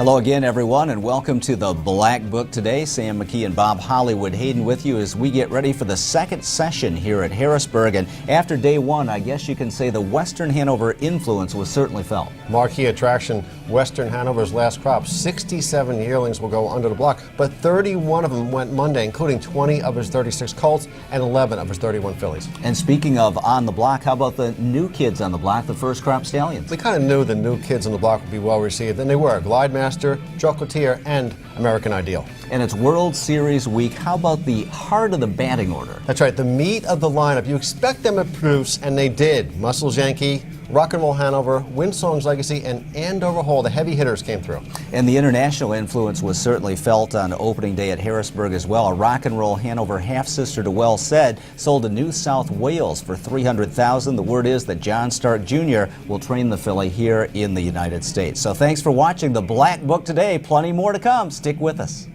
Hello again, everyone, and welcome to the Black Book today. Sam McKee and Bob Hollywood Hayden with you as we get ready for the second session here at Harrisburg. And after day one, I guess you can say the Western Hanover influence was certainly felt. Marquee attraction, Western Hanover's last crop. 67 yearlings will go under the block, but 31 of them went Monday, including 20 of his 36 colts and 11 of his 31 fillies. And speaking of on the block, how about the new kids on the block, the first crop stallions? We kind of knew the new kids on the block would be well received, and they were. Glide Master, Chocolatier, and American Ideal. And it's World Series week. How about the heart of the batting order? That's right, the meat of the lineup. You expect them to produce, and they did. Muscles Yankee, Rock and Roll Hanover, Windsong's Legacy, and Andover Hall. The heavy hitters came through. And the international influence was certainly felt on opening day at Harrisburg as well. A Rock and Roll Hanover half-sister to Well Said sold to New South Wales for $300,000. The word is that John Stark Jr. will train the filly here in the United States. So thanks for watching the Black Book today. Plenty more to come. Stick with us.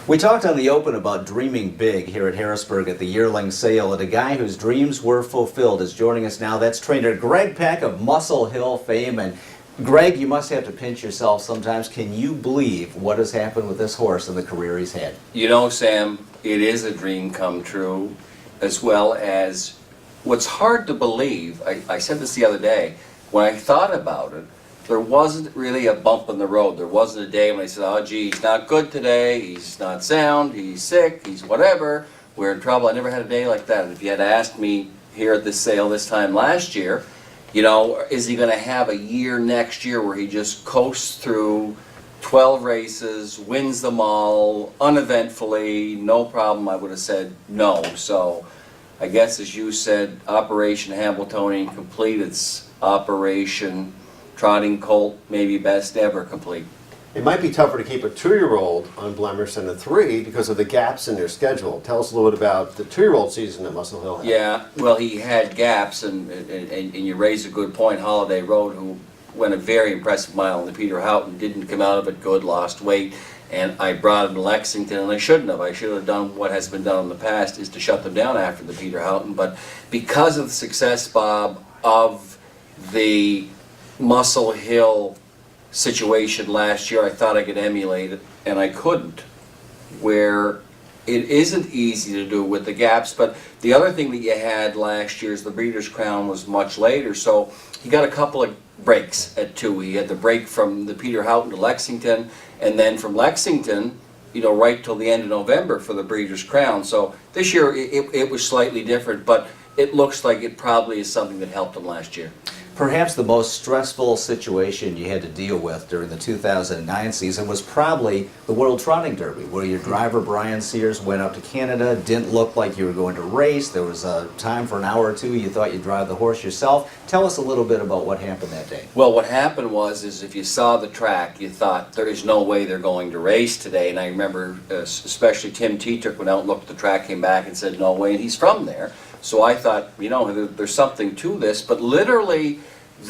We talked on the open about dreaming big here at Harrisburg at the yearling sale, and a guy whose dreams were fulfilled is joining us now. That's trainer Greg Peck of Muscle Hill fame. And Greg, you must have to pinch yourself sometimes. Can you believe what has happened with this horse and the career he's had? You know, Sam, it is a dream come true, as well as what's hard to believe. I said this the other day, when I thought about it, there wasn't really a bump in the road. There wasn't a day when I said, oh gee, he's not good today, he's not sound, he's sick, he's whatever, we're in trouble. I never had a day like that. And if you had asked me here at this sale this time last year, you know, is he going to have a year next year where he just coasts through 12 races, wins them all, uneventfully, no problem, I would have said no. So I guess, as you said, Operation Hambletonian complete. It's Operation Trotting Colt, maybe best ever complete. It might be tougher to keep a 2-year-old on Blemish than a 3 because of the gaps in their schedule. Tell us a little bit about the 2-year-old season that Muscle Hill had. Yeah, well, he had gaps, and you raised a good point. Holiday Road, who went a very impressive mile in the Peter Houghton, didn't come out of it good, lost weight, and I brought him to Lexington, and I shouldn't have. I should have done what has been done in the past, is to shut them down after the Peter Houghton. But because of the success, Bob, of the Muscle Hill situation last year, I thought I could emulate it, and I couldn't, where it isn't easy to do with the gaps. But the other thing that you had last year is the Breeders' Crown was much later, so he got a couple of breaks at 2. He had the break from the Peter Houghton to Lexington, and then from Lexington, you know, right till the end of November for the Breeders' Crown. So this year it was slightly different, but it looks like it probably is something that helped him last year. Perhaps the most stressful situation you had to deal with during the 2009 season was probably the World Trotting Derby, where your driver Brian Sears went up to Canada, didn't look like you were going to race. There was a time for an hour or two you thought you'd drive the horse yourself. Tell us a little bit about what happened that day. Well, what happened was, is if you saw the track, you thought there is no way they're going to race today. And I remember especially Tim Tetrick went out and looked at the track, came back and said no way, and he's from there. So I thought, you know, there's something to this, but literally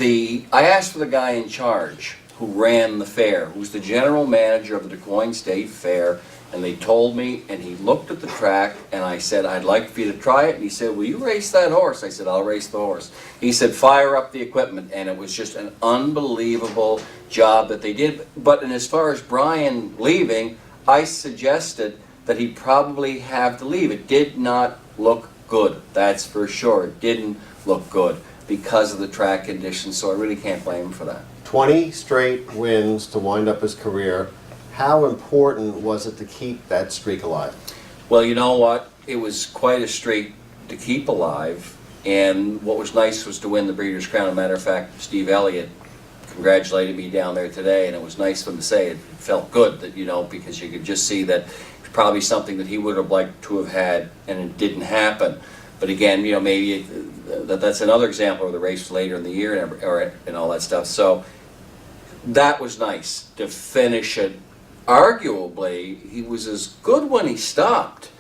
I asked for the guy in charge who ran the fair, who's the general manager of the DuQuoin State Fair, and they told me, and he looked at the track, and I said, I'd like for you to try it, and he said, will you race that horse? I said, I'll race the horse. He said, fire up the equipment, and it was just an unbelievable job that they did. But as far as Brian leaving, I suggested that he probably have to leave. It did not look good, that's for sure. It didn't look good because of the track conditions, so I really can't blame him for that. 20 straight wins to wind up his career. How important was it to keep that streak alive? Well, you know what? It was quite a streak to keep alive, and what was nice was to win the Breeders' Crown. As a matter of fact, Steve Elliott congratulated me down there today, and it was nice of him to say it. It felt good that, you know, because you could just see that it's probably something that he would have liked to have had, and it didn't happen. But again, you know, maybe that's another example of the race later in the year and all that stuff. So that was nice to finish it. Arguably, he was as good when he stopped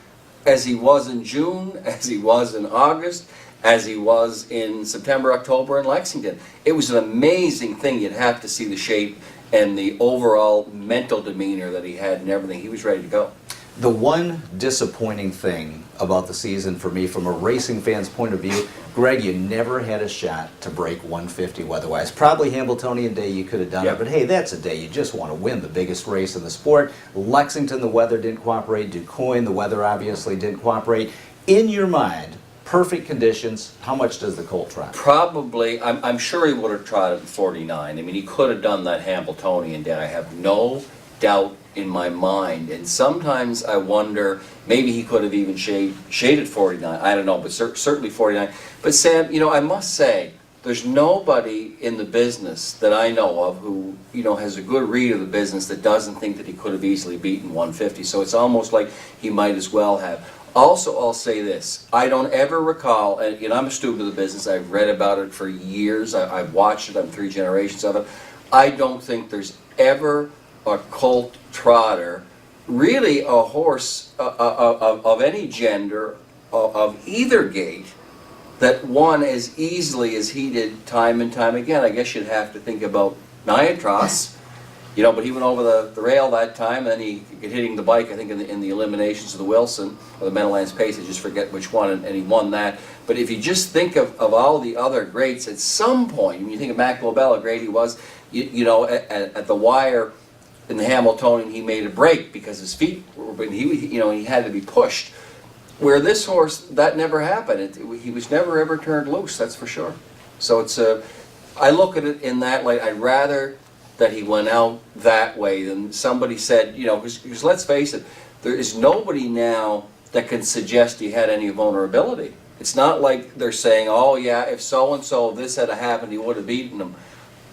as he was in June, as he was in August, as he was in September, October in Lexington. It was an amazing thing. You'd have to see the shape and the overall mental demeanor that he had and everything. He was ready to go. The one disappointing thing about the season for me, from a racing fan's point of view, Greg, you never had a shot to break 150 weather-wise. Probably Hamiltonian Day you could have done it, but hey, that's a day you just want to win the biggest race in the sport. Lexington, the weather didn't cooperate. DuQuoin, the weather obviously didn't cooperate. In your mind, perfect conditions, how much does the colt trot? Probably, I'm sure he would have trotted 49. I mean, he could have done that Hamiltonian Day. I have no doubt in my mind. And sometimes I wonder, maybe he could have even shaded 49. I don't know, but certainly 49. But Sam, you know, I must say, there's nobody in the business that I know of who, you know, has a good read of the business that doesn't think that he could have easily beaten 150. So it's almost like he might as well have. Also, I'll say this, I don't ever recall, and you know, I'm a student of the business, I've read about it for years, I've watched it, I'm 3 generations of it. I don't think there's ever a colt trotter, really a horse of any gender, of either gait, that won as easily as he did time and time again. I guess you'd have to think about Niatros, you know, but he went over the rail that time, and then he got hitting the bike, I think, in the eliminations of the Wilson, or the Meadowlands Pace, I just forget which one, and he won that. But if you just think of all the other greats, at some point, when you think of Mac Lobel, how great he was, you know, at the wire, in the Hamiltonian, he made a break because his feet were, you know, he had to be pushed. Where this horse, that never happened. He was never ever turned loose, that's for sure. So it's I look at it in that light. I'd rather that he went out that way than somebody said, you know, because let's face it, there is nobody now that can suggest he had any vulnerability. It's not like they're saying, oh yeah, if so-and-so, this had happened, he would have beaten him.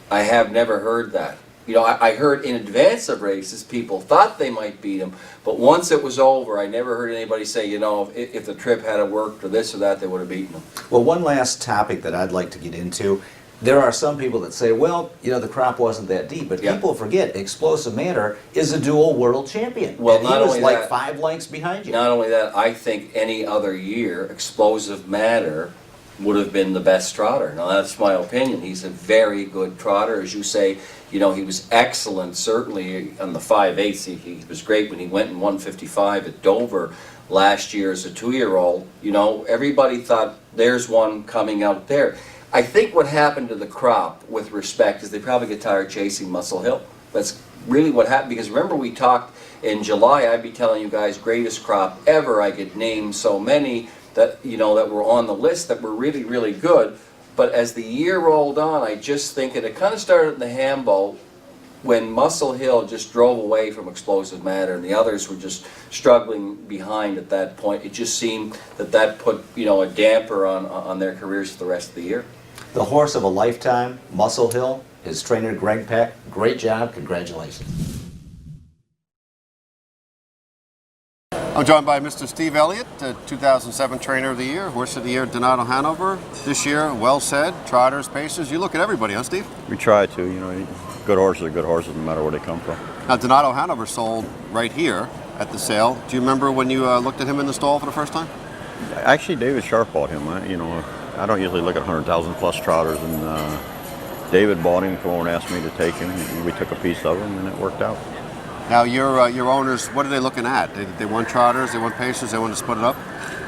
I have never heard that. You know, I heard in advance of races, people thought they might beat him, but once it was over, I never heard anybody say, you know, if the trip had worked or this or that, they would have beaten him. Well, one last topic that I'd like to get into. There are some people that say, well, you know, the crop wasn't that deep, but people forget Explosive Matter is a dual world champion. Well, and not he was only like that, 5 lengths behind you. Not only that, I think any other year, Explosive Matter would have been the best trotter. Now, that's my opinion. He's a very good trotter. As you say, you know, he was excellent, certainly on the 5/8. He was great when he went in 155 at Dover last year as a 2-year-old. You know, everybody thought there's one coming out there. I think what happened to the crop, with respect, is they probably get tired chasing Muscle Hill. That's really what happened, because remember we talked in July, I'd be telling you guys, greatest crop ever. I could name so many that, you know, that were on the list that were really, really good. But as the year rolled on, I just think it kind of started in the Hambo when Muscle Hill just drove away from Explosive Matter and the others were just struggling behind at that point. It just seemed that put, you know, a damper on their careers for the rest of the year. The horse of a lifetime, Muscle Hill, his trainer Greg Peck, great job, congratulations. I'm joined by Mr. Steve Elliott, the 2007 Trainer of the Year, Horse of the Year, Donato Hanover. This year, Well Said, Trotters, Pacers. You look at everybody, huh, Steve? We try to, you know, good horses are good horses no matter where they come from. Now, Donato Hanover sold right here at the sale. Do you remember when you looked at him in the stall for the first time? Actually, David Sharp bought him. I don't usually look at 100,000 plus trotters, and David bought him, came over and asked me to take him. And we took a piece of him, and it worked out. Now, your owners, what are they looking at? They want trotters, they want pacers, they want to split it up?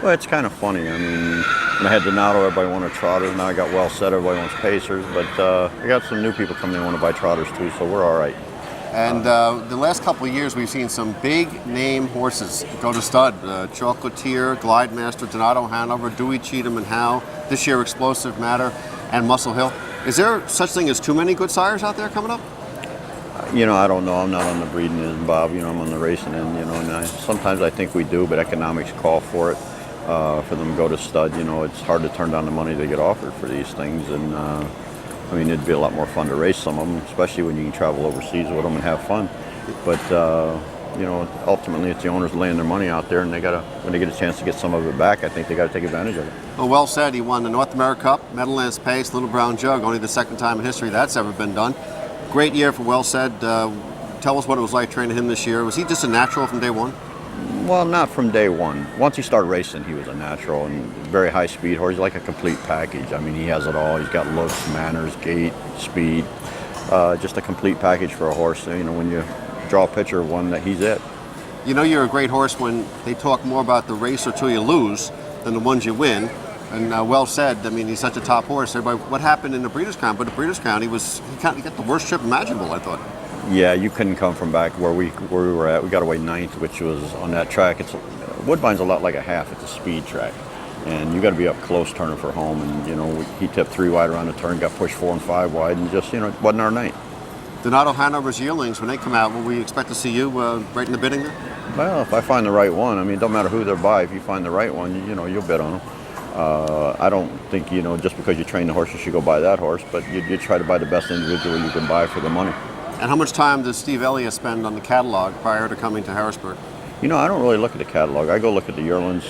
Well, it's kind of funny. I mean, when I had Donato, everybody wanted trotters. Now I got Well Said, everybody wants pacers. But I got some new people coming in who want to buy trotters too, so we're all right. And the last couple of years, we've seen some big name horses go to stud. Chocolatier, Glide Master, Donato Hanover, Dewey Cheatham and Howe. This year, Explosive Matter and Muscle Hill. Is there such thing as too many good sires out there coming up? You know, I don't know. I'm not on the breeding end, Bob. You know, I'm on the racing end. You know, and sometimes I think we do, but economics call for it. For them to go to stud, you know, it's hard to turn down the money they get offered for these things. And I mean, it'd be a lot more fun to race some of them, especially when you can travel overseas with them and have fun. But you know, ultimately, it's the owners laying their money out there, and when they get a chance to get some of it back, I think they got to take advantage of it. Well Said, he won the North America Cup, Meadowlands Pace, Little Brown Jug, only the second time in history that's ever been done. Great year for Well Said. Tell us what it was like training him this year. Was he just a natural from day one? Well, not from day one. Once he started racing, he was a natural and very high speed horse. He's like a complete package. I mean, he has it all. He's got looks, manners, gait, speed. Just a complete package for a horse. You know, when you draw a picture of one, that he's it. You know you're a great horse when they talk more about the race or two you lose than the ones you win. And well said. I mean, he's such a top horse. Everybody, what happened in the Breeders' Crown? But the Breeders' Crown, he got the worst trip imaginable, I thought. Yeah, you couldn't come from back where we were at. We got away ninth, which was on that track. Woodbine's a lot like a half. It's a speed track, and you got to be up close turning for home. And he tipped 3 wide around the turn, got pushed 4 and 5 wide, and just it wasn't our night. Donato Hanover's yearlings, when they come out, will we expect to see you right in the bidding there? Well, if I find the right one, I mean, it don't matter who they're by. If you find the right one, you'll bid on them. I don't think just because you train the horse you should go buy that horse, but you try to buy the best individual you can buy for the money. And how much time does Steve Elliott spend on the catalog prior to coming to Harrisburg? I don't really look at the catalog. I go look at the yearlings,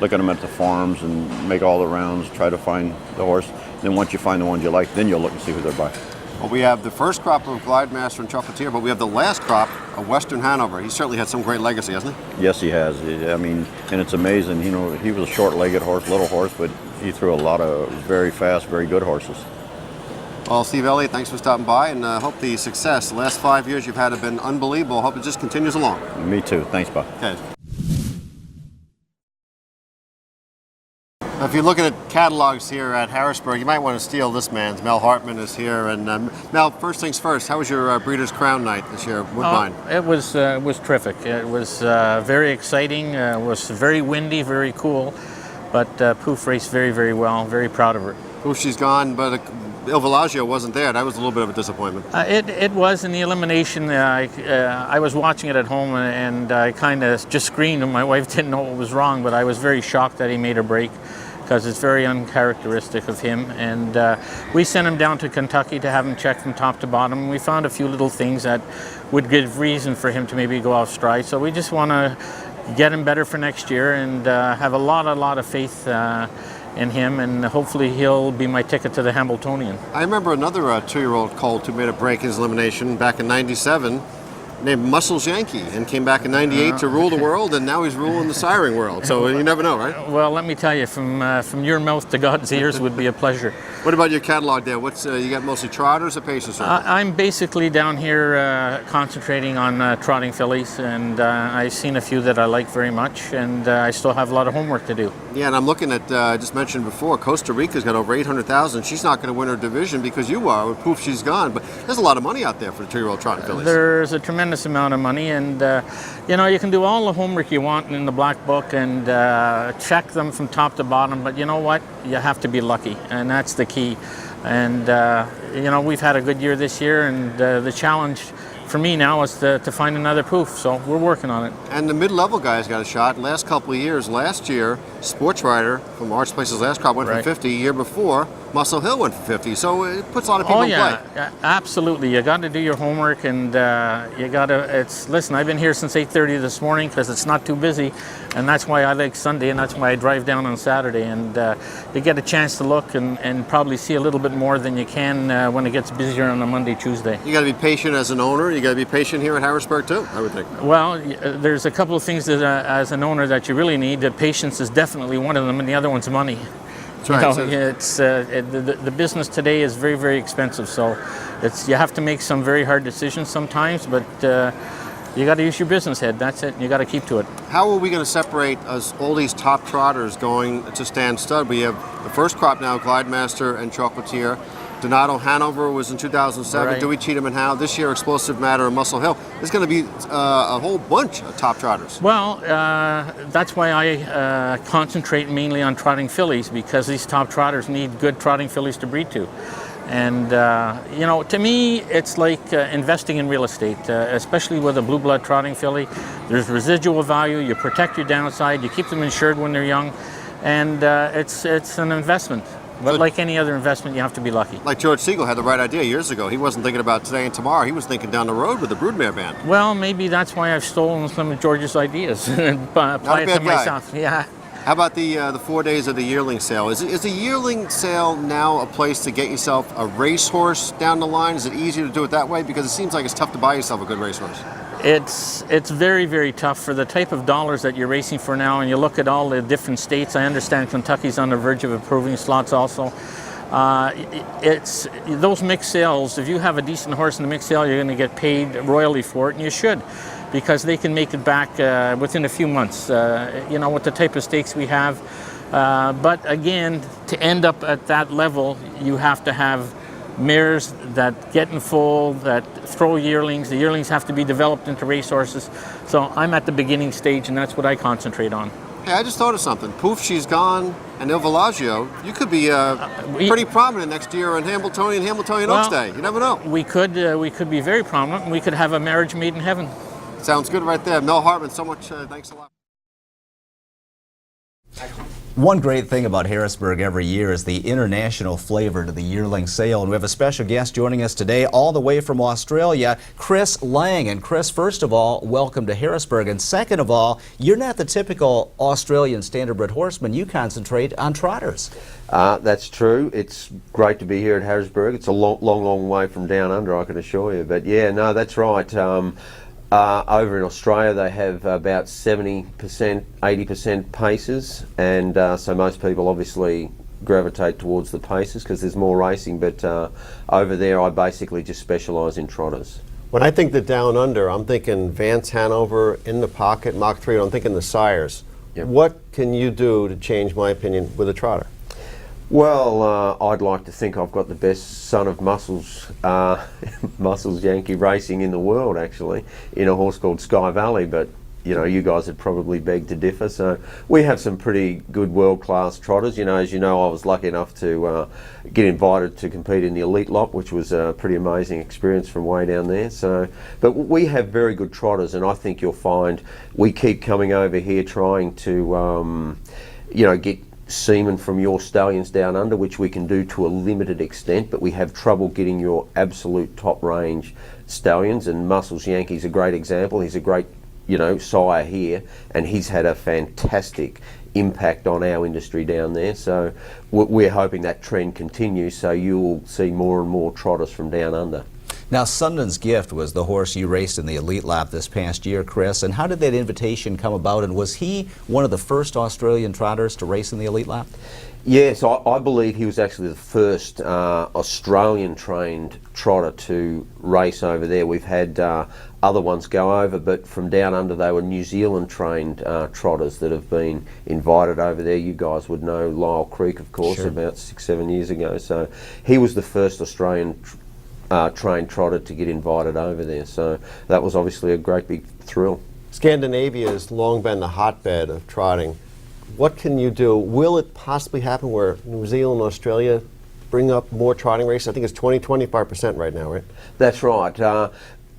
look at them at the farms, and make all the rounds, try to find the horse. Then once you find the ones you like, then you'll look and see who they're by. Well, we have the first crop of Glidemaster and Chocolatier, but we have the last crop of Western Hanover. He certainly had some great legacy, hasn't he? Yes, he has. I mean, and it's amazing. He was a short-legged horse, little horse, but he threw a lot of very fast, very good horses. Well, Steve Elliott, thanks for stopping by, and hope the success. The last 5 years you've had have been unbelievable. Hope it just continues along. Me too. Thanks, Bob. Okay. Now, if you're looking at catalogs here at Harrisburg, you might want to steal this man's. Mel Hartman is here. And Mel, first things first, how was your Breeders' Crown night this year, Woodbine? It was terrific. It was very exciting. It was very windy, very cool. But Poof raced very, very well. Very proud of her. Poof, she's gone, but Il Villaggio wasn't there. That was a little bit of a disappointment. It was in the elimination. I was watching it at home, and I kind of just screamed, and my wife didn't know what was wrong, but I was very shocked that he made a break, because it's very uncharacteristic of him. And we sent him down to Kentucky to have him checked from top to bottom. We found a few little things that would give reason for him to maybe go off stride. So we just want to get him better for next year, and have a lot of faith in him, and hopefully he'll be my ticket to the Hambletonian. I remember another 2-year-old colt who made a break in his elimination back in '97, named Muscles Yankee, and came back in '98 to rule the world, and now he's ruling the siring world. So you never know, right? Well, let me tell you, from your mouth to God's ears would be a pleasure. What about your catalog there? What's you got mostly trotters or patience? I'm basically down here concentrating on trotting fillies, and I've seen a few that I like very much, and I still have a lot of homework to do. Yeah, and I'm looking at, I just mentioned before, Costa Rica's got over 800,000. She's not going to win her division because you are. With Poof, she's gone. But there's a lot of money out there for the 2-year-old trotting fillies. There's a tremendous amount of money, and you can do all the homework you want in the black book and check them from top to bottom, but you know what? You have to be lucky, and that's the key. And we've had a good year this year, and the challenge for me now is to find another Poof, so we're working on it. And the mid-level guys got a shot last couple of years. Last year, Sports Rider from Arch Place's last crop went for 50. Year before, Muscle Hill went for 50. So it puts a lot of people in play. Absolutely. You got to do your homework, and you got to. Listen, I've been here since 8:30 this morning because it's not too busy, and that's why I like Sunday, and that's why I drive down on Saturday, and you get a chance to look and probably see a little bit more than you can when it gets busier on a Monday, Tuesday. You got to be patient as an owner. You got to be patient here at Harrisburg too, I would think. Well, there's a couple of things that as an owner that you really need. Patience is definitely one of them, and the other one's money. That's right. The business today is very, very expensive, so you have to make some very hard decisions sometimes, but you got to use your business head. That's it. You got to keep to it. How are we going to separate all these top trotters going to stand stud? We have the first crop now, Glidemaster and Chocolatier. Donato Hanover was in 2007. Right. Dewey, Cheatham, and Howe. This year, Explosive Matter and Muscle Hill. There's going to be a whole bunch of top trotters. Well, that's why I concentrate mainly on trotting fillies, because these top trotters need good trotting fillies to breed to. And, to me, it's like investing in real estate, especially with a blue blood trotting filly. There's residual value. You protect your downside. You keep them insured when they're young. And it's an investment. But like any other investment, you have to be lucky. Like George Siegel had the right idea years ago. He wasn't thinking about today and tomorrow. He was thinking down the road with the broodmare band. Well, maybe that's why I've stolen some of George's ideas and apply it to myself. Yeah. How about the 4 days of the yearling sale? Is the yearling sale now a place to get yourself a racehorse down the line? Is it easier to do it that way? Because it seems like it's tough to buy yourself a good racehorse. It's very, very tough for the type of dollars that you're racing for now, and you look at all the different states. I understand Kentucky's on the verge of approving slots also. It's those mixed sales. If you have a decent horse in the mixed sale, you're going to get paid royally for it, and you should. because they can make it back within a few months, with the type of stakes we have. But again, to end up at that level, you have to have mares that get in foal, that throw yearlings. The yearlings have to be developed into racehorses. So I'm at the beginning stage, and that's what I concentrate on. Hey, I just thought of something. Poof, She's Gone, and Il Villaggio. You could be pretty prominent next year in Hamiltonian Oaks Day. You never know. We could be very prominent, and we could have a marriage made in heaven. Sounds good right there. Mel Hartman, so much thanks a lot. One great thing about Harrisburg every year is the international flavor to the yearling sale. And we have a special guest joining us today all the way from Australia, Chris Lang. And Chris, first of all, welcome to Harrisburg. And second of all, you're not the typical Australian standardbred horseman. You concentrate on trotters. That's true. It's great to be here at Harrisburg. It's a long way from down under, I can assure you. But yeah, no, that's right. Over in Australia, they have about 70%, 80% paces, and so most people obviously gravitate towards the paces because there's more racing, but over there I basically just specialise in trotters. When I think the down under, I'm thinking Vance Hanover, In the Pocket, Mach 3, I'm thinking the sires. Yep. What can you do to change my opinion with a trotter? Well, I'd like to think I've got the best son of Muscles, Muscles Yankee Racing in the world, actually, in a horse called Sky Valley, but you guys would probably beg to differ. So we have some pretty good world-class trotters. As you know, I was lucky enough to get invited to compete in the Elite Lot, which was a pretty amazing experience from way down there. So, but we have very good trotters, and I think you'll find we keep coming over here trying to, get semen from your stallions down under, which we can do to a limited extent, but we have trouble getting your absolute top range stallions, and Muscles Yankee's a great example. He's a great sire here, and he's had a fantastic impact on our industry down there, so we're hoping that trend continues, so you'll see more and more trotters from down under. Now, Sundon's Gift was the horse you raced in the Elite Lap this past year, Chris, and how did that invitation come about, and was he one of the first Australian trotters to race in the Elite Lap? Yes, I believe he was actually the first Australian-trained trotter to race over there. We've had other ones go over, but from down under they were New Zealand-trained trotters that have been invited over there. You guys would know Lyle Creek, of course, Sure. about 6-7 years ago. So he was the first Australian trained trotter to get invited over there. So that was obviously a great big thrill. Scandinavia has long been the hotbed of trotting. What can you do? Will it possibly happen where New Zealand and Australia bring up more trotting races? I think it's 20-25% right now, right? That's right.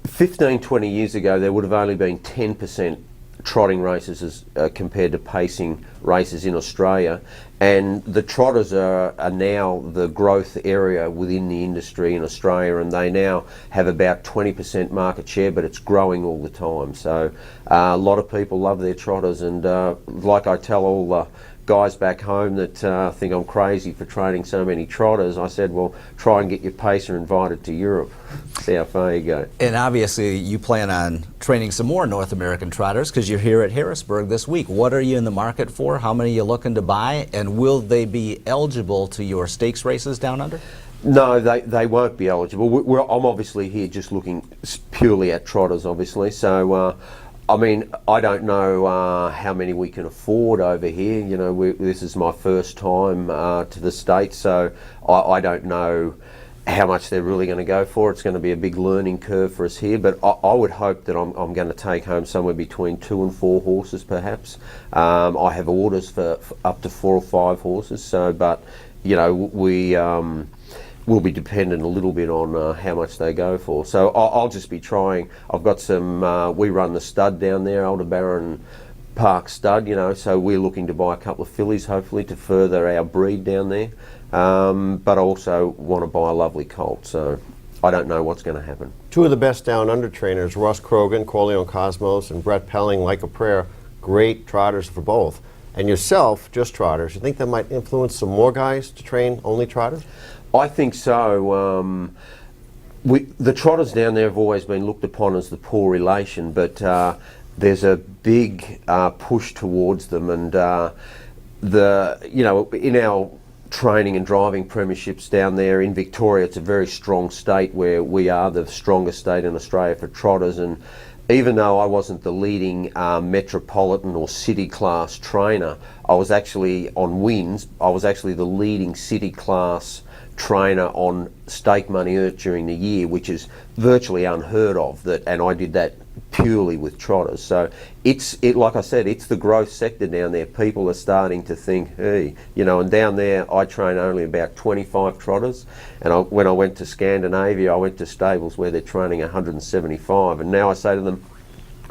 15, 20 years ago, there would have only been 10% trotting races as compared to pacing races in Australia, and the trotters are now the growth area within the industry in Australia, and they now have about 20% market share, but it's growing all the time. So a lot of people love their trotters, and like I tell all the guys back home that think I'm crazy for training so many trotters, I said, well, try and get your pacer invited to Europe. See how far you go. And obviously you plan on training some more North American trotters because you're here at Harrisburg this week. What are you in the market for? How many are you looking to buy? And will they be eligible to your stakes races down under? No, they won't be eligible. I'm obviously here just looking purely at trotters, obviously. So, I mean, I don't know how many we can afford over here. This is my first time to the States, so I don't know how much they're really going to go for. It's going to be a big learning curve for us here, but I would hope that I'm going to take home somewhere between 2 and 4 horses, perhaps. I have orders for up to 4 or 5 horses, so, but, we will be dependent a little bit on how much they go for. So I'll just be trying. I've got some, we run the stud down there, Aldebaran Park stud, so we're looking to buy a couple of fillies hopefully to further our breed down there. But I also want to buy a lovely colt, so I don't know what's going to happen. Two of the best down under trainers, Ross Krogan, Corleone Cosmos, and Brett Pelling, Like a Prayer, great trotters for both. And yourself, just trotters. You think that might influence some more guys to train only trotters? I think so. The trotters down there have always been looked upon as the poor relation, but there's a big push towards them, and in our training and driving premierships down there in Victoria, it's a very strong state where we are the strongest state in Australia for trotters, and even though I wasn't the leading metropolitan or city class trainer, I was actually on wins. I was actually the leading city class trainer on stake money earth during the year, which is virtually unheard of. And I did that purely with trotters. So like I said, it's the growth sector down there. People are starting to think, hey, and down there I train only about 25 trotters, and when I went to Scandinavia, I went to stables where they're training 175, and now I say to them,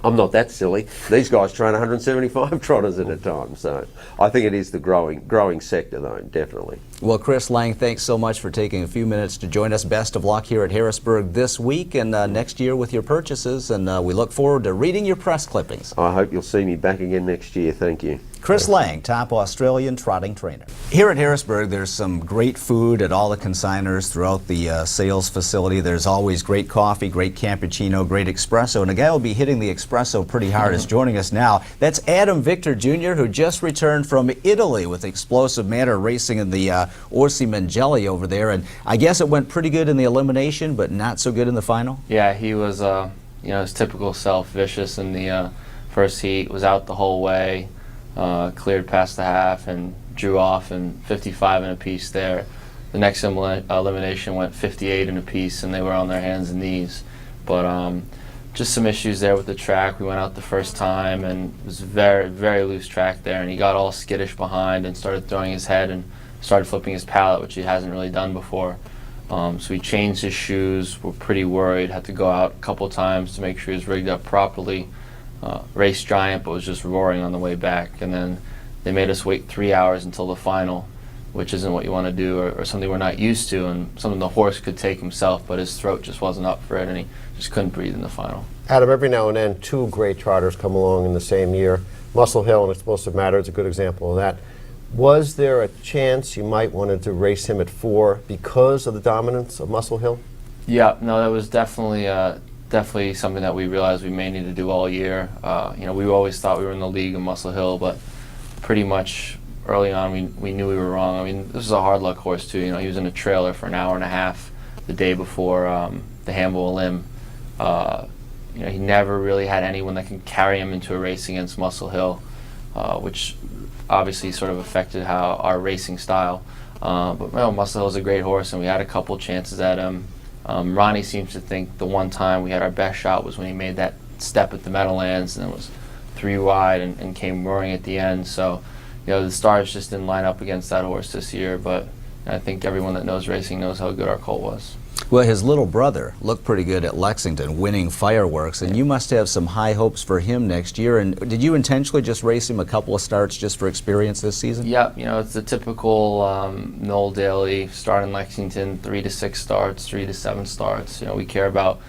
I'm not that silly. These guys train 175 trotters at a time. So I think it is the growing sector, though, definitely. Well, Chris Lang, thanks so much for taking a few minutes to join us. Best of luck here at Harrisburg this week and next year with your purchases, and we look forward to reading your press clippings. I hope you'll see me back again next year. Thank you. Chris Lang, top Australian trotting trainer. Here at Harrisburg, there's some great food at all the consigners throughout the sales facility. There's always great coffee, great cappuccino, great espresso, and a guy who will be hitting the espresso pretty hard is joining us now. That's Adam Victor Jr., who just returned from Italy with Explosive Matter racing in the Orsi Mangelli over there, and I guess it went pretty good in the elimination, but not so good in the final? Yeah, he was, his typical self, vicious in the first heat, was out the whole way. Cleared past the half and drew off and 55 in a piece there. The next elimination went 58 in a piece, and they were on their hands and knees. But just some issues there with the track. We went out the first time, and it was very, very loose track there, and he got all skittish behind and started throwing his head and started flipping his pallet, which he hasn't really done before. So he changed his shoes. We're pretty worried. Had to go out a couple times to make sure he was rigged up properly. Race giant, but was just roaring on the way back, and then they made us wait 3 hours until the final, which isn't what you want to do, or something we're not used to, and something the horse could take himself, but his throat just wasn't up for it, and he just couldn't breathe in the final. Adam, every now and then, two great trotters come along in the same year. Muscle Hill and Explosive Matter is a good example of that. Was there a chance you might wanted to race him at 4 because of the dominance of Muscle Hill? Yeah, no, that was definitely something that we realized we may need to do all year. We always thought we were in the league of Muscle Hill, but pretty much early on we knew we were wrong. I mean, this is a hard luck horse too. He was in a trailer for an hour and a half the day before the Hamble Limb. He never really had anyone that can carry him into a race against Muscle Hill, which obviously sort of affected our racing style. But Muscle Hill is a great horse, and we had a couple chances at him. Ronnie seems to think the one time we had our best shot was when he made that step at the Meadowlands, and it was 3 wide and came roaring at the end. So, the stars just didn't line up against that horse this year, but I think everyone that knows racing knows how good our colt was. Well, his little brother looked pretty good at Lexington, winning Fireworks, and you must have some high hopes for him next year. And did you intentionally just race him a couple of starts just for experience this season? Yeah, it's the typical Noel Daly start in Lexington, 3 to 6 starts, 3 to 7 starts. We care about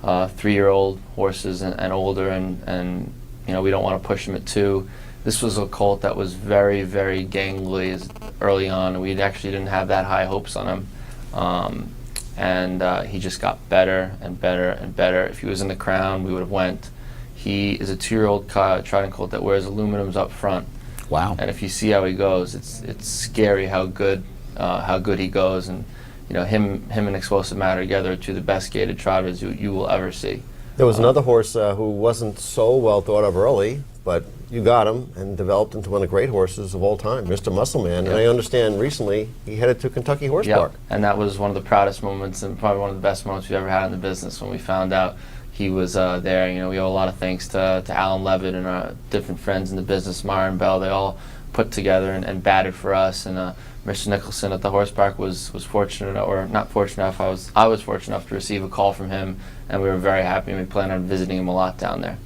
3-year-old horses and older, and we don't want to push him at 2. This was a colt that was very, very gangly early on. We actually didn't have that high hopes on him. And he just got better and better and better. If he was in the Crown, we would have went. He is a 2-year-old trotting colt that wears aluminums up front. Wow! And if you see how he goes, it's scary how good he goes. And him and Explosive Matter together are 2 of the best gaited trotters you will ever see. There was another horse who wasn't so well thought of early, but you got him and developed into one of the great horses of all time, Mr. Muscleman. And I understand recently he headed to Kentucky Horse Park. And that was one of the proudest moments and probably one of the best moments we've ever had in the business when we found out he was there. We owe a lot of thanks to Alan Levitt and our different friends in the business, Myron Bell. They all put together and batted for us. And Mr. Nicholson at the horse park was fortunate, or not fortunate enough. I was fortunate enough to receive a call from him, and we were very happy, and we plan on visiting him a lot down there.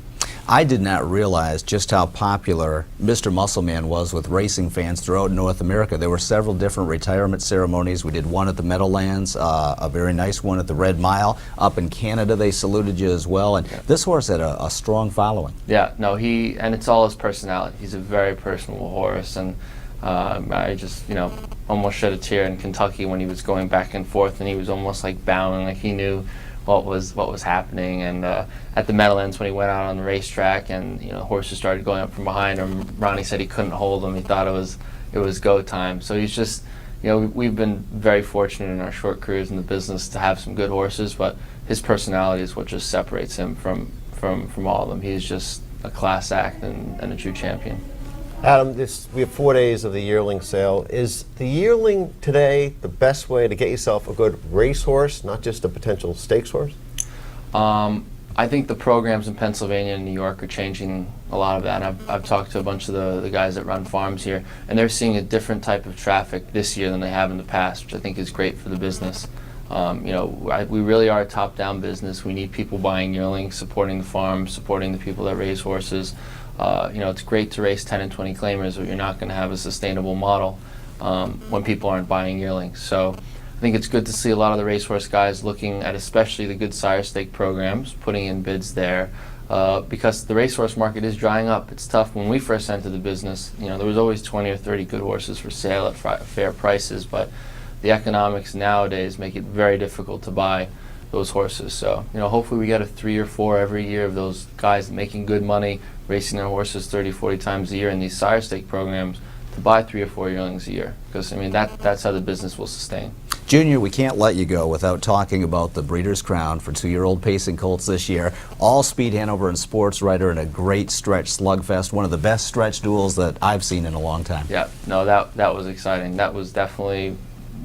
I did not realize just how popular Mr. Muscleman was with racing fans throughout North America. There were several different retirement ceremonies. We did one at the Meadowlands, a very nice one at the Red Mile. Up in Canada, they saluted you as well. And this horse had a strong following. Yeah, no, and it's all his personality. He's a very personable horse, and I just, almost shed a tear in Kentucky when he was going back and forth, and he was almost like bowing, like he knew what was happening. And at the Meadowlands, when he went out on the racetrack and horses started going up from behind him, Ronnie said he couldn't hold them. He thought it was go time. So he's just, we've been very fortunate in our short careers in the business to have some good horses, but his personality is what just separates him from from all of them. He's just a class act and a true champion. Adam, we have 4 days of the yearling sale. Is the yearling today the best way to get yourself a good racehorse, not just a potential stakes horse? I think the programs in Pennsylvania and New York are changing a lot of that. I've talked to a bunch of the guys that run farms here, and they're seeing a different type of traffic this year than they have in the past, which I think is great for the business. We really are a top-down business. We need people buying yearlings, supporting the farm, supporting the people that raise horses. It's great to race 10 and 20 claimers, but you're not going to have a sustainable model when people aren't buying yearlings. So I think it's good to see a lot of the racehorse guys looking at especially the good sire stake programs, putting in bids there, because the racehorse market is drying up. It's tough. When we first entered the business, there was always 20 or 30 good horses for sale at fair prices, but the economics nowadays make it very difficult to buy those horses. So, hopefully we get a 3 or 4 every year of those guys making good money, racing their horses 30, 40 times a year in these sire stake programs to buy 3 or 4 yearlings a year, because that's how the business will sustain. Junior, we can't let you go without talking about the Breeders' Crown for 2-year-old pacing colts this year. All Speed Hanover and Sports Writer in a great stretch slugfest, one of the best stretch duels that I've seen in a long time. Yeah, no, that was exciting. That was definitely,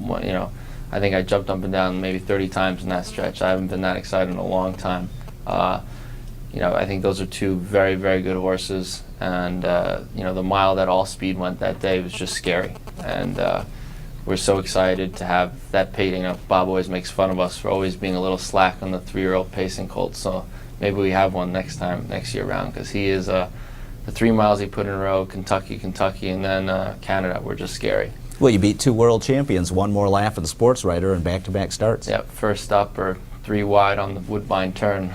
I think I jumped up and down maybe 30 times in that stretch. I haven't been that excited in a long time. I think those are 2 very, very good horses, and the mile that All Speed went that day was just scary. And we're so excited to have that pacing. Bob always makes fun of us for always being a little slack on the 3-year-old pacing colt. So maybe we have one next year around, because he is the 3 miles he put in a row, Kentucky, and then Canada, were just scary. Well, you beat 2 world champions, one more laugh in Sports Writer, and back-to-back starts. Yep, first up or 3 wide on the Woodbine turn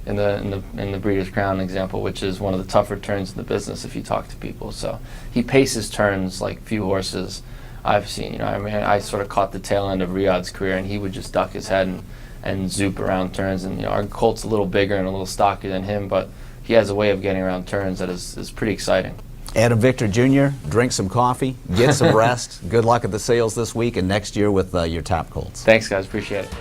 in the Breeders' Crown example, which is one of the tougher turns in the business if you talk to people. So he paces turns like few horses I've seen. I sort of caught the tail end of Riyadh's career, and he would just duck his head and zoop around turns. And our colt's a little bigger and a little stockier than him, but he has a way of getting around turns that is pretty exciting. Adam Victor Jr., drink some coffee, get some rest. Good luck at the sales this week and next year with your top colts. Thanks, guys. Appreciate it.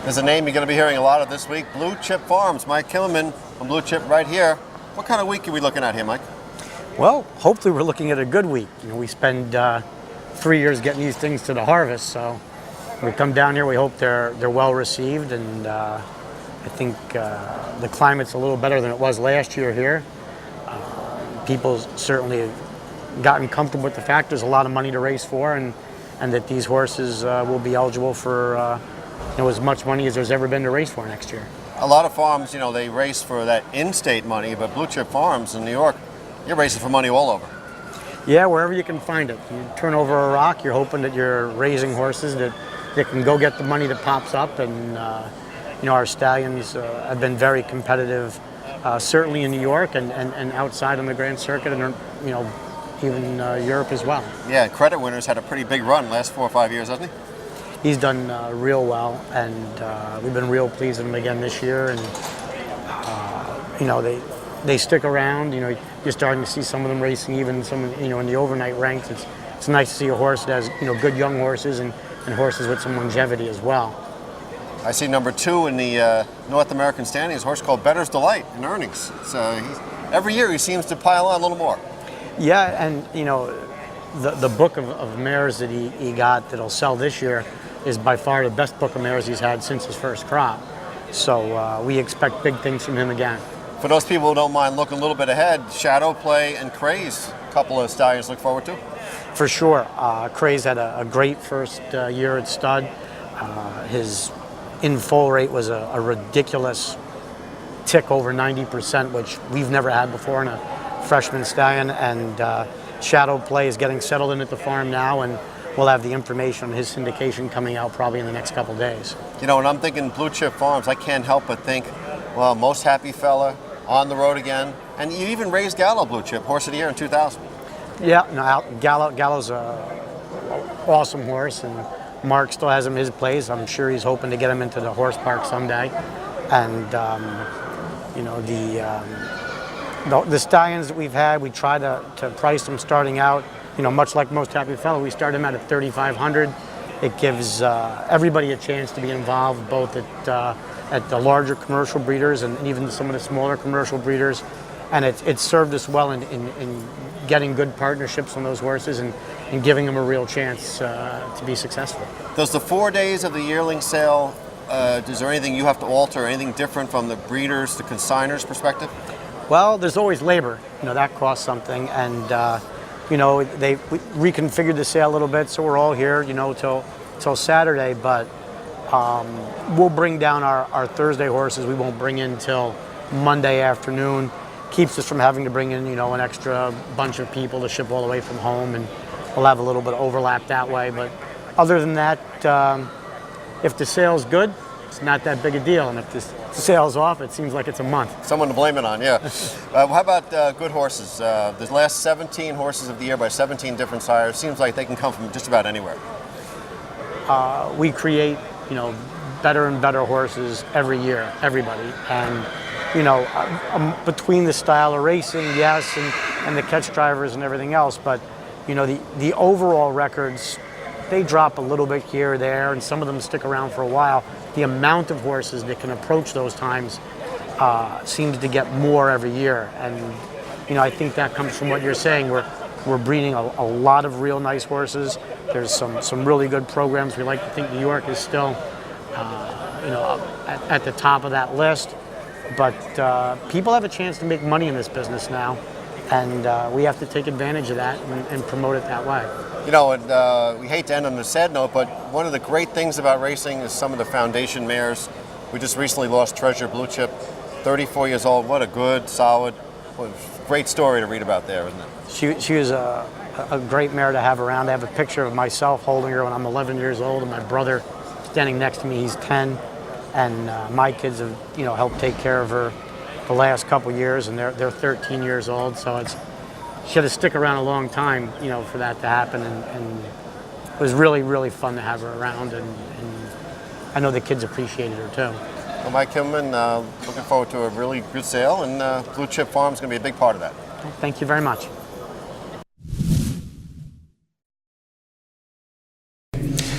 There's a name you're going to be hearing a lot of this week, Blue Chip Farms. Mike Kimmelman from Blue Chip right here. What kind of week are we looking at here, Mike? Well, hopefully we're looking at a good week. We spend 3 years getting these things to the harvest, so we come down here, we hope they're well received, and I think the climate's a little better than it was last year here. People certainly have gotten comfortable with the fact there's a lot of money to race for, and that these horses will be eligible for as much money as there's ever been to race for next year. A lot of farms, they race for that in-state money, but Blue Chip Farms in New York, you're racing for money all over. Yeah, wherever you can find it. You turn over a rock, you're hoping that you're raising horses that can go get the money that pops up, and our stallions have been very competitive, certainly in New York and outside on the Grand Circuit, and even Europe as well. Yeah, Credit Winners had a pretty big run last 4 or 5 years, hasn't he? He's done real well, and we've been real pleased with him again this year. And they stick around. You're starting to see some of them racing, even some in the overnight ranks. It's nice to see a horse that has good young horses and horses with some longevity as well. I see number 2 in the North American standings, a horse called Bettor's Delight in earnings. Every year he seems to pile on a little more. Yeah, and the book of mares that he got that'll sell this year is by far the best book of mares he's had since his first crop. So we expect big things from him again. For those people who don't mind looking a little bit ahead, Shadow Play and Craze, a couple of stallions to look forward to. For sure. Craze had a great first year at stud. His in-foal rate was a ridiculous tick over 90%, which we've never had before in a freshman stallion. And Shadow Play is getting settled in at the farm now, and we'll have the information on his syndication coming out probably in the next couple days. When I'm thinking Blue Chip Farms, I can't help but think, well, Most Happy Fella, on the road again, and you even raised Gallo Blue Chip, Horse of the Year in 2000. Yeah, no, Gallo's a awesome horse, and Mark still has him in his place. I'm sure he's hoping to get him into the horse park someday. And the stallions that we've had, we try to price them starting out. Much like Most Happy Fellow, we start him out at $3,500, It gives everybody a chance to be involved, both at the larger commercial breeders and even some of the smaller commercial breeders. And it's served us well in getting good partnerships on those horses and giving them a real chance to be successful. Does the 4 days of the yearling sale, is there anything you have to alter, anything different from the breeders, the consigners perspective? Well, there's always labor. That costs something, and they reconfigured the sale a little bit, so we're all here, till Saturday. But we'll bring down our Thursday horses. We won't bring in till Monday afternoon. Keeps us from having to bring in, an extra bunch of people to ship all the way from home, and we'll have a little bit of overlap that way. But other than that, if the sale's good, it's not that big a deal, and if the sale's off, it seems like it's a month. Someone to blame it on, yeah. How about good horses? The last 17 horses of the year by 17 different sires, seems like they can come from just about anywhere. We create, better and better horses every year, everybody. And, between the style of racing, yes, and the catch drivers and everything else, but, the overall records, they drop a little bit here or there, and some of them stick around for a while. The amount of horses that can approach those times seems to get more every year. And, I think that comes from what you're saying. We're breeding a lot of real nice horses. There's some really good programs. We like to think New York is still, at the top of that list. But people have a chance to make money in this business now, and we have to take advantage of that and promote it that way. And we hate to end on a sad note, but one of the great things about racing is some of the foundation mares. We just recently lost Treasure Blue Chip, 34 years old. What a good, solid, great story to read about there, isn't it? She was a great mare to have around. I have a picture of myself holding her when I'm 11 years old, and my brother standing next to me. He's 10, and my kids have helped take care of her the last couple years, and they're 13 years old. So she had to stick around a long time, for that to happen, and it was really, really fun to have her around, and I know the kids appreciated her too. Well, Mike Kimmelman, looking forward to a really good sale, and Blue Chip Farm is going to be a big part of that. Thank you very much.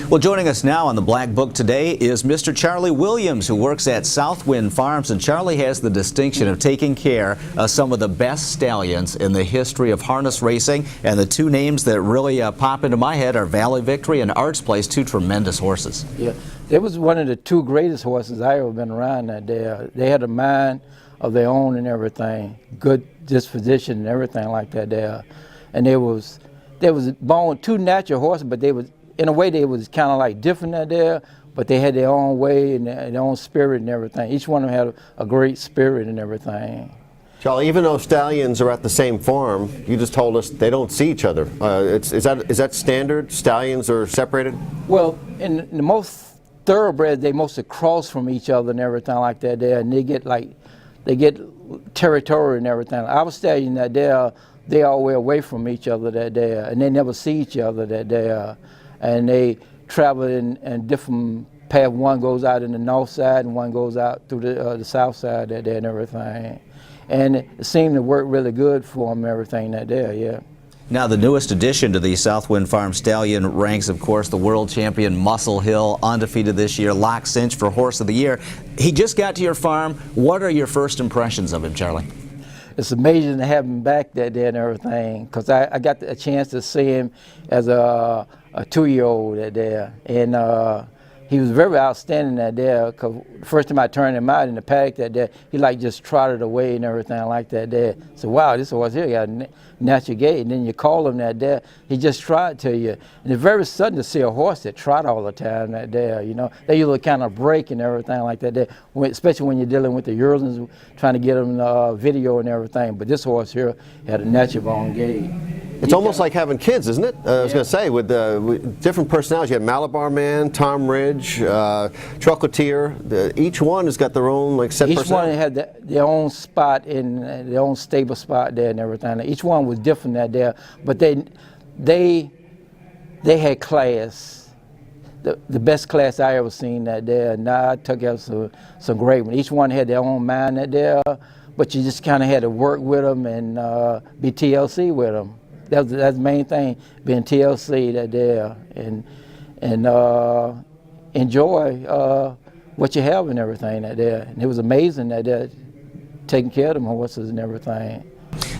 Well, joining us now on the Black Book today is Mr. Charlie Williams, who works at Southwind Farms. And Charlie has the distinction of taking care of some of the best stallions in the history of harness racing. And the two names that really pop into my head are Valley Victory and Arts Place, two tremendous horses. Yeah, they was one of the two greatest horses I ever been around that day. They had a mind of their own and everything, good disposition and everything like that there. And they was born two natural horses, but they was, in a way, they was kind of like different out there, but they had their own way and their own spirit and everything. Each one of them had a great spirit and everything. Charlie, even though stallions are at the same farm, you just told us they don't see each other. Is that standard? Stallions are separated? Well, in the most thoroughbreds, they mostly cross from each other and everything like that there, and they get territorial and everything. Our stallions that they all way away from each other that day, and they never see each other that day. And they travel in different paths. One goes out in the north side and one goes out through the south side that day and everything. And it seemed to work really good for them, everything that day, yeah. Now, the newest addition to the Southwind Farm Stallion ranks, of course, the world champion Muscle Hill, undefeated this year, Lock Cinch for Horse of the Year. He just got to your farm. What are your first impressions of him, Charlie? It's amazing to have him back that day and everything, because I got a chance to see him as a 2-year-old that day, and he was very outstanding that day. Because the first time I turned him out in the paddock that day, he just trotted away and everything like that day. So wow, this horse here got a natural gait. And then you call him that day, he just trot to you. And it's very sudden to see a horse that trot all the time that day. They usually kind of break and everything like that day, especially when you're dealing with the yearlings, trying to get them video and everything. But this horse here had a natural born gait. It's almost like having kids, isn't it? I was going to say, with different personalities. You have Malabar Man, Tom Ridge, Chocolatier. Each one has got their own set Each personality. one had their own spot in their own stable spot there and everything. Each one was different that day, but they had class. The best class I ever seen that day. Now I took out some great ones. Each one had their own mind that day, but you just kind of had to work with them and be TLC with them. That's the main thing, being TLC that day. And and enjoy what you have and everything out there. And it was amazing that they're taking care of them horses and everything.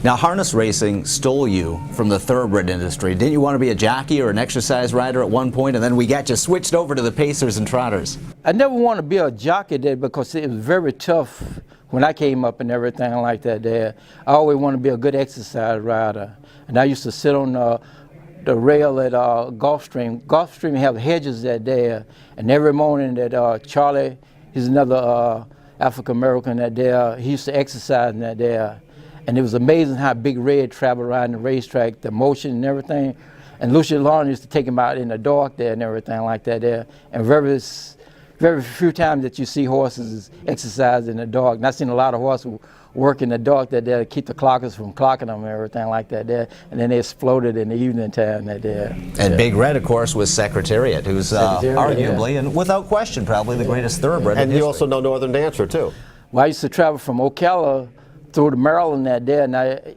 Now, harness racing stole you from the thoroughbred industry. Didn't you want to be a jockey or an exercise rider at one point, and then we got you switched over to the pacers and trotters? I never wanted to be a jockey there because it was very tough when I came up and everything like that there. I always wanted to be a good exercise rider. And I used to sit on the rail at Gulfstream. Gulfstream have hedges that there, and every morning that Charlie, he's another African American that there, he used to exercise in that there. And it was amazing how Big Red traveled around the racetrack, the motion and everything. And Lucius Lawrence used to take him out in the dark there and everything like that there. And very few times that you see horses exercise in the dark. And I've seen a lot of horses work in the dark that they keep the clockers from clocking them and everything like that there. And then they exploded in the evening time that there. And Big Red, of course, was Secretariat, who's arguably and without question probably the greatest thoroughbred in And you history. also know Northern Dancer, too. Well, I used to travel from Ocala through to Maryland that day, and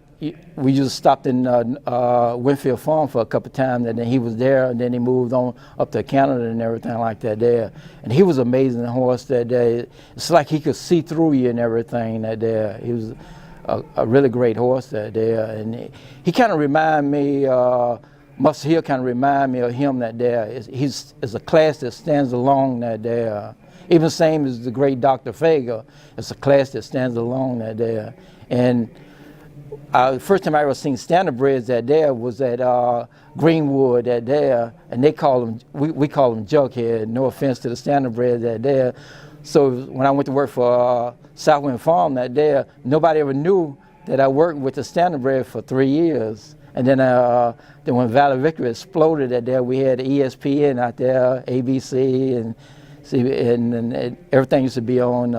we just stopped in Winfield Farm for a couple of times, and then he was there, and then he moved on up to Canada and everything like that there. And he was an amazing horse that day. It's like he could see through you and everything that day. He was a really great horse that day, and he kind of reminded me, Muscle Hill kind of reminded me of him that day. He's a class that stands alone that day. Even same as the great Dr. Fager, it's a class that stands alone that day. And the first time I ever seen standardbreds that there was at Greenwood that there, and they call them, we call them Jughead, no offense to the standardbreds that there. So when I went to work for Southwind Farm that there, nobody ever knew that I worked with the standardbred for 3 years. And then when Valley Victory exploded that there, we had ESPN out there, ABC, and everything used to be on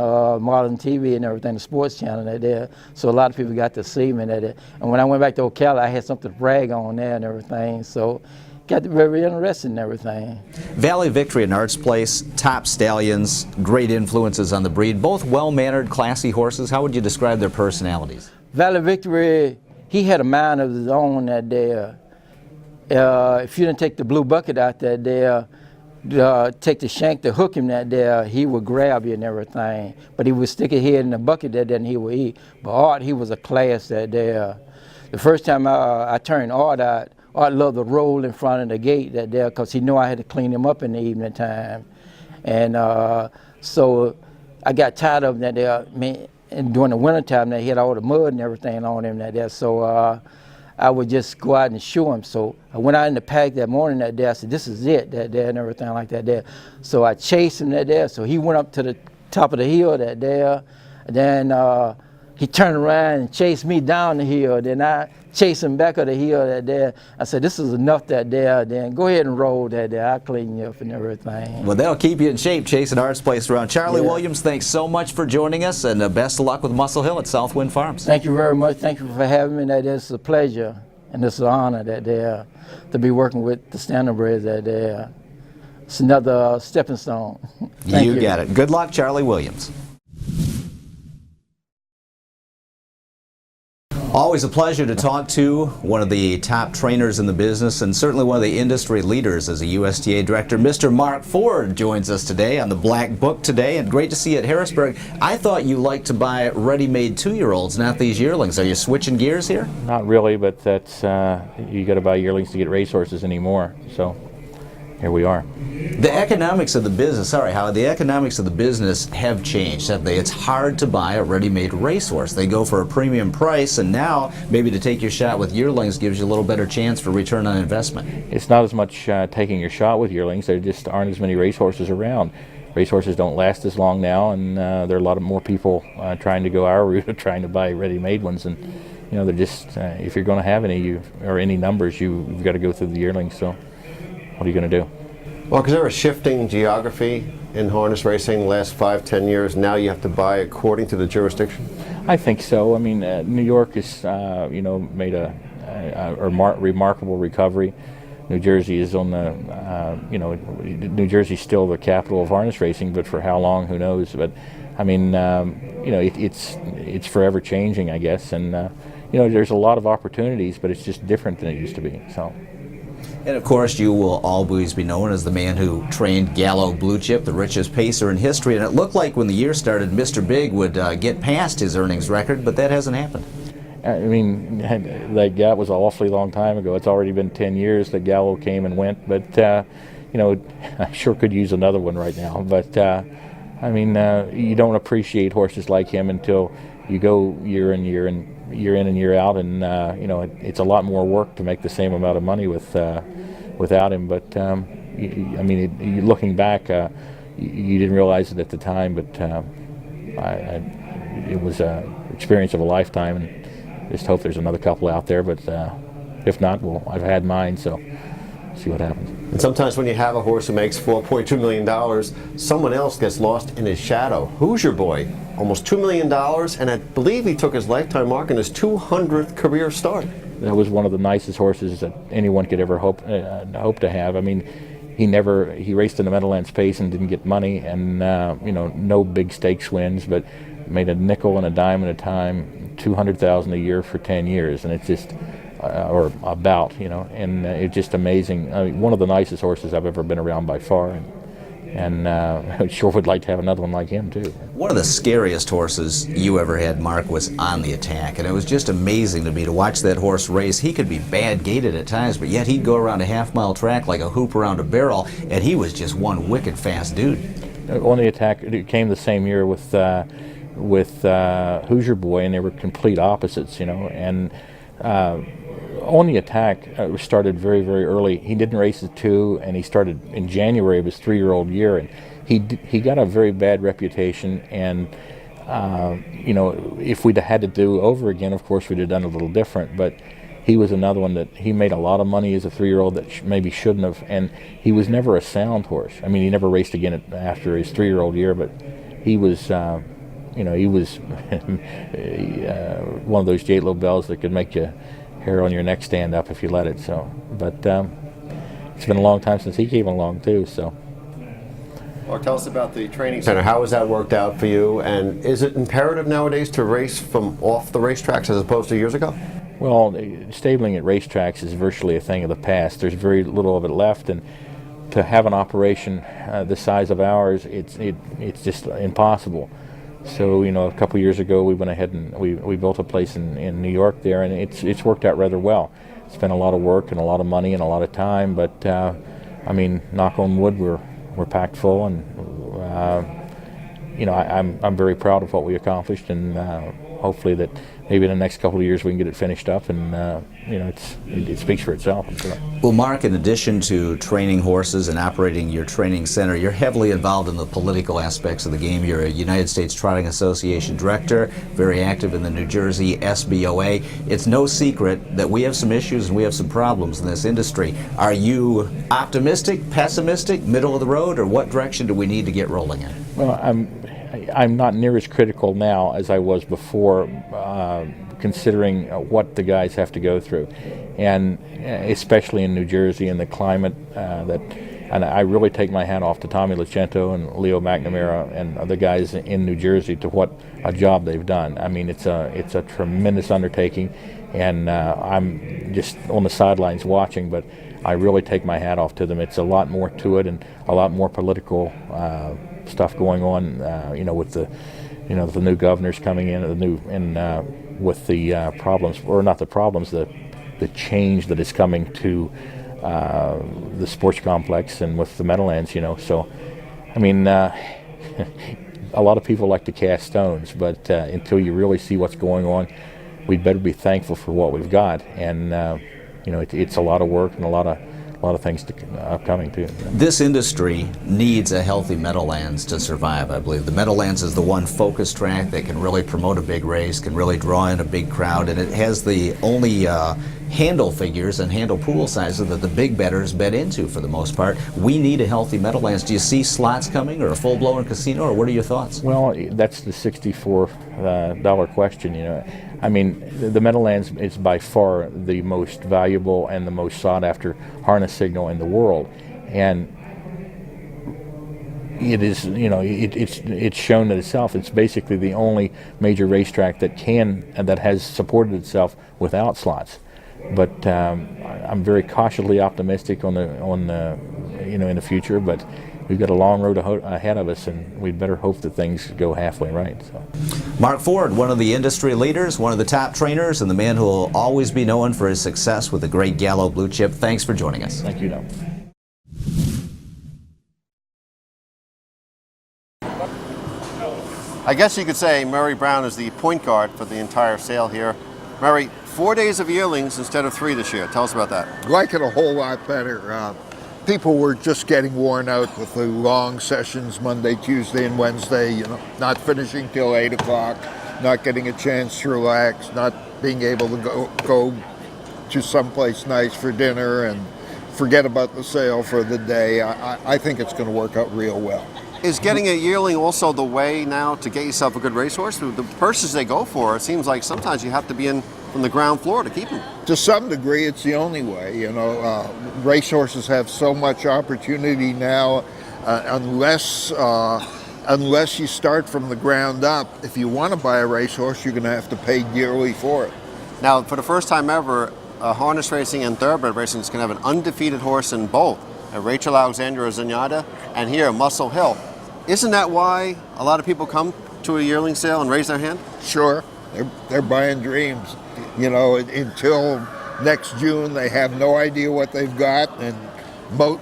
modern TV and everything, the sports channel that there. So a lot of people got to see me that there. And when I went back to Ocala, I had something to brag on there and everything. So got very interested in everything. Valley Victory and Arts Place, top stallions, great influences on the breed, both well-mannered, classy horses. How would you describe their personalities? Valley Victory, he had a mind of his own that there. If you didn't take the blue bucket out that there, take the shank to hook him that there, he would grab you and everything. But he would stick his head in the bucket that then he would eat. But Art, he was a class that there. The first time I turned Art out, Art loved to roll in front of the gate that there because he knew I had to clean him up in the evening time. And so I got tired of him that there. And during the winter time, he had all the mud and everything on him that there. So I would just go out and show him. So I went out in the paddock that morning that day. I said, this is it that day and everything like that there. So I chased him that day. So he went up to the top of the hill that day. And then he turned around and chased me down the hill. Then I chased him back up the hill that day. I said, this is enough that day. Then go ahead and roll that day. I'll clean you up and everything. Well, that'll keep you in shape chasing Arts Place around. Charlie Williams, thanks so much for joining us, and best of luck with Muscle Hill at Southwind Farms. Thank you very much. Thank you for having me. That is a pleasure and it's an honor that to be working with the standardbreds that it's another stepping stone. Thank you. You got it. Good luck, Charlie Williams. Always a pleasure to talk to one of the top trainers in the business and certainly one of the industry leaders as a USTA director. Mr. Mark Ford joins us today on the Black Book today, and great to see you at Harrisburg. I thought you liked to buy ready-made two-year-olds, not these yearlings. Are you switching gears here? Not really, but that's you got to buy yearlings to get racehorses anymore. So here we are. The economics of the business, sorry, Howard, the economics of the business have changed, have they? It's hard to buy a ready-made racehorse. They go for a premium price, and now maybe to take your shot with yearlings gives you a little better chance for return on investment. It's not as much taking your shot with yearlings. There just aren't as many racehorses around. Racehorses don't last as long now, and there are a lot of more people trying to go our route of trying to buy ready-made ones. And you know, they're just if you're going to have any or any numbers, you've got to go through the yearlings. So what are you going to do? Well, because there was shifting geography in harness racing the last 5-10 years. Now you have to buy according to the jurisdiction? I think so. I mean, New York has, made a remarkable recovery. New Jersey is on the, New Jersey's still the capital of harness racing, but for how long, who knows? But, I mean, it's forever changing, I guess. And, there's a lot of opportunities, but it's just different than it used to be. So. And of course, you will always be known as the man who trained Gallo Blue Chip, the richest pacer in history. And it looked like when the year started, Mr. Big would get past his earnings record, but that hasn't happened. I mean, that was an awfully long time ago. It's already been 10 years that Gallo came and went, but you know, I sure could use another one right now. But I mean, you don't appreciate horses like him until you go year in and year out, and you know, it's a lot more work to make the same amount of money without him. But I mean, looking back, you didn't realize it at the time, but it was an experience of a lifetime, and just hope there's another couple out there. But if not, well, I've had mine, so see what happens. And sometimes when you have a horse who makes $4.2 million, someone else gets lost in his shadow. Hoosier Boy, almost $2 million, and I believe he took his lifetime mark in his 200th career start. That was one of the nicest horses that anyone could ever hope to have. I mean, he raced in the Meadowlands Pace and didn't get money, and you know, no big stakes wins, but made a nickel and a dime at a time, $200,000 a year for 10 years, and it's just. Or about, you know, and it's just amazing. I mean, one of the nicest horses I've ever been around by far, and I sure would like to have another one like him too. One of the scariest horses you ever had, Mark, was On the Attack, and it was just amazing to me to watch that horse race. He could be bad gaited at times, but yet he'd go around a half-mile track like a hoop around a barrel, and he was just one wicked fast dude. On the Attack, it came the same year with Hoosier Boy, and they were complete opposites, you know, and On the Attack started very, very early. He didn't race at 2, and he started in January of his 3-year-old year, and he got a very bad reputation. And you know, if we'd had to do over again, of course we'd have done a little different. But he was another one that he made a lot of money as a 3-year-old that maybe shouldn't have, and he was never a sound horse. I mean, he never raced again after his 3-year-old year, but he was. You know, he was one of those J. Lo bells that could make your hair on your neck stand up if you let it. So, but it's been a long time since he came along too. So, Mark, tell us about the training center. How has that worked out for you? And is it imperative nowadays to race from off the racetracks as opposed to years ago? Well, stabling at racetracks is virtually a thing of the past. There's very little of it left, and to have an operation the size of ours, it's just impossible. So, you know, a couple years ago we went ahead and we built a place in New York there, and it's worked out rather well. It's been a lot of work and a lot of money and a lot of time, but I mean, knock on wood, we're packed full, and you know, I'm very proud of what we accomplished, and hopefully that maybe in the next couple of years we can get it finished up, and you know, it speaks for itself. Well, Mark, in addition to training horses and operating your training center, you're heavily involved in the political aspects of the game. You're a United States Trotting Association director, very active in the New Jersey SBOA. It's no secret that we have some issues and we have some problems in this industry. Are you optimistic, pessimistic, middle of the road, or what direction do we need to get rolling in? Well, I'm not near as critical now as I was before, considering what the guys have to go through, and especially in New Jersey and the climate and I really take my hat off to Tommy Lucento and Leo McNamara and other guys in New Jersey to what a job they've done. I mean, it's a tremendous undertaking, and I'm just on the sidelines watching, but I really take my hat off to them. It's a lot more to it, and a lot more political stuff going on. You know, with the new governors coming in, with the problems, or not the problems, the change that is coming to the sports complex and with the Meadowlands. You know, so I mean, a lot of people like to cast stones, but until you really see what's going on, we'd better be thankful for what we've got. And you know, it's a lot of work and a lot of things upcoming too. This industry needs a healthy Meadowlands to survive, I believe. The Meadowlands is the one focus track that can really promote a big race, can really draw in a big crowd, and it has the only handle figures and handle pool sizes that the big bettors bet into for the most part. We need a healthy Meadowlands. Do you see slots coming, or a full-blown casino, or what are your thoughts? Well, that's the $64 question, you know. I mean, the Meadowlands is by far the most valuable and the most sought-after harness signal in the world, and it is, you know, it's shown that itself. It's basically the only major racetrack that has supported itself without slots. but I'm very cautiously optimistic on the in the future. But we've got a long road ahead of us, and we'd better hope that things go halfway right. So. Mark Ford, one of the industry leaders, one of the top trainers, and the man who will always be known for his success with the great Gallo Blue Chip. Thanks for joining us. Thank you, Don. I guess you could say Murray Brown is the point guard for the entire sale here. Murray, 4 days of yearlings instead of 3 this year. Tell us about that. Like it a whole lot better. People were just getting worn out with the long sessions Monday, Tuesday, and Wednesday, you know, not finishing till 8 o'clock, not getting a chance to relax, not being able to go to someplace nice for dinner and forget about the sale for the day. I think it's going to work out real well. Is getting a yearling also the way now to get yourself a good racehorse? The purses they go for, it seems like sometimes you have to be in from the ground floor to keep them. To some degree, it's the only way. You know, racehorses have so much opportunity now, unless you start from the ground up. If you want to buy a racehorse, you're going to have to pay dearly for it. Now, for the first time ever, harness racing and thoroughbred racing is going to have an undefeated horse in both. Rachel Alexandra Zenyatta, and here Muscle Hill. Isn't that why a lot of people come to a yearling sale and raise their hand? Sure, they're buying dreams. You know, until next June, they have no idea what they've got, and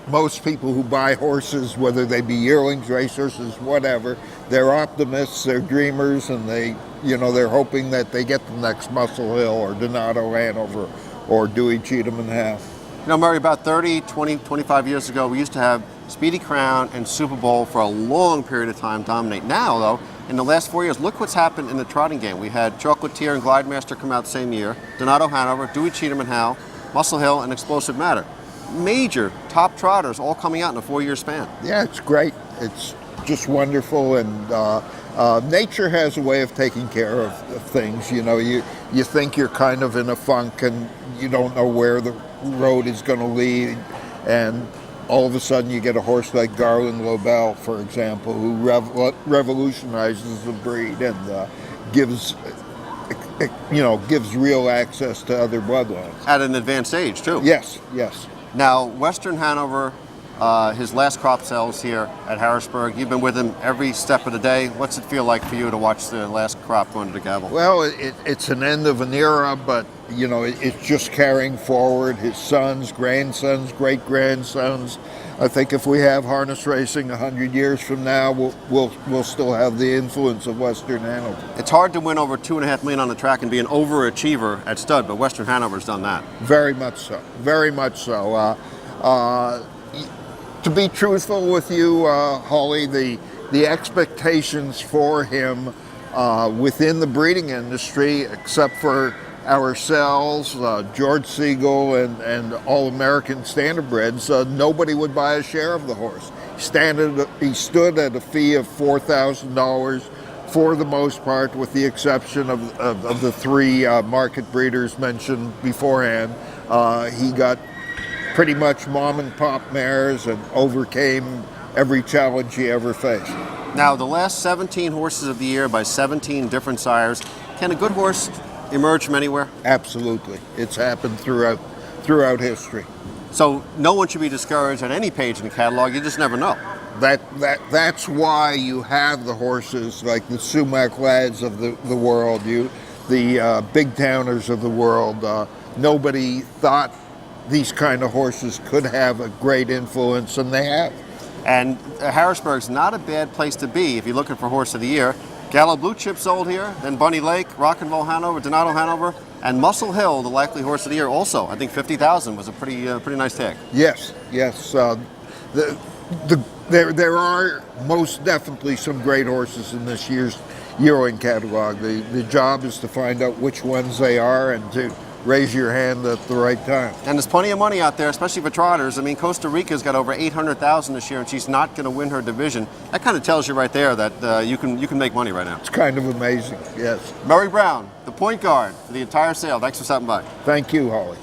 most people who buy horses, whether they be yearlings, racehorses, whatever, they're optimists, they're dreamers, and they're hoping that they get the next Muscle Hill or Donato Hanover or Dewey Cheatham and Howe. You know, Murray, about 30, 20, 25 years ago, we used to have Speedy Crown and Super Bowl for a long period of time dominate. Now, though, in the last 4 years, look what's happened in the trotting game. We had Chocolatier and Glidemaster come out the same year, Donato Hanover, Dewey Cheatham and Howe, Muscle Hill, and Explosive Matter. Major top trotters all coming out in a 4-year span. Yeah, it's great. It's just wonderful, and nature has a way of taking care of things. You know, you think you're kind of in a funk and you don't know where the road is going to lead, and all of a sudden you get a horse like Garland Lobel, for example, who revolutionizes the breed and gives real access to other bloodlines. At an advanced age, too. Yes, yes. Now, Western Hanover, his last crop sales here at Harrisburg. You've been with him every step of the day. What's it feel like for you to watch the last crop going to the gavel? Well, it's an end of an era, but you know, it's just carrying forward his sons, grandsons, great-grandsons. I think if we have harness racing 100 years from now, we'll still have the influence of Western Hanover. It's hard to win over $2.5 million on the track and be an overachiever at stud, but Western Hanover's done that. Very much so. Very much so. To be truthful with you, Holly, the expectations for him within the breeding industry, except for ourselves, George Siegel, and All-American Standardbreds, nobody would buy a share of the horse. He stood at a fee of $4,000 for the most part, with the exception of the 3 market breeders mentioned beforehand. He got pretty much mom and pop mares and overcame every challenge he ever faced. Now, the last 17 horses of the year by 17 different sires. Can a good horse emerge from anywhere? Absolutely. It's happened throughout history. So no one should be discouraged at any page in the catalog. You just never know. That's why you have the horses like the Sumac Lads of the world, the big towners of the world. Nobody thought these kind of horses could have a great influence, and they have. And Harrisburg's not a bad place to be if you're looking for horse of the year. Gallo Blue Chip sold here, then Bunny Lake, Rock and Roll Hanover, Donato Hanover, and Muscle Hill, the likely horse of the year also. I think 50,000 was a pretty nice tag. Yes. There are most definitely some great horses in this year's yearling catalog. The job is to find out which ones they are and to raise your hand at the right time. And there's plenty of money out there, especially for trotters. I mean, Costa Rica's got over 800,000 this year, and she's not going to win her division. That kind of tells you right there that you can make money right now. It's kind of amazing, yes. Murray Brown, the point guard for the entire sale. Thanks for stopping by. Thank you, Holly.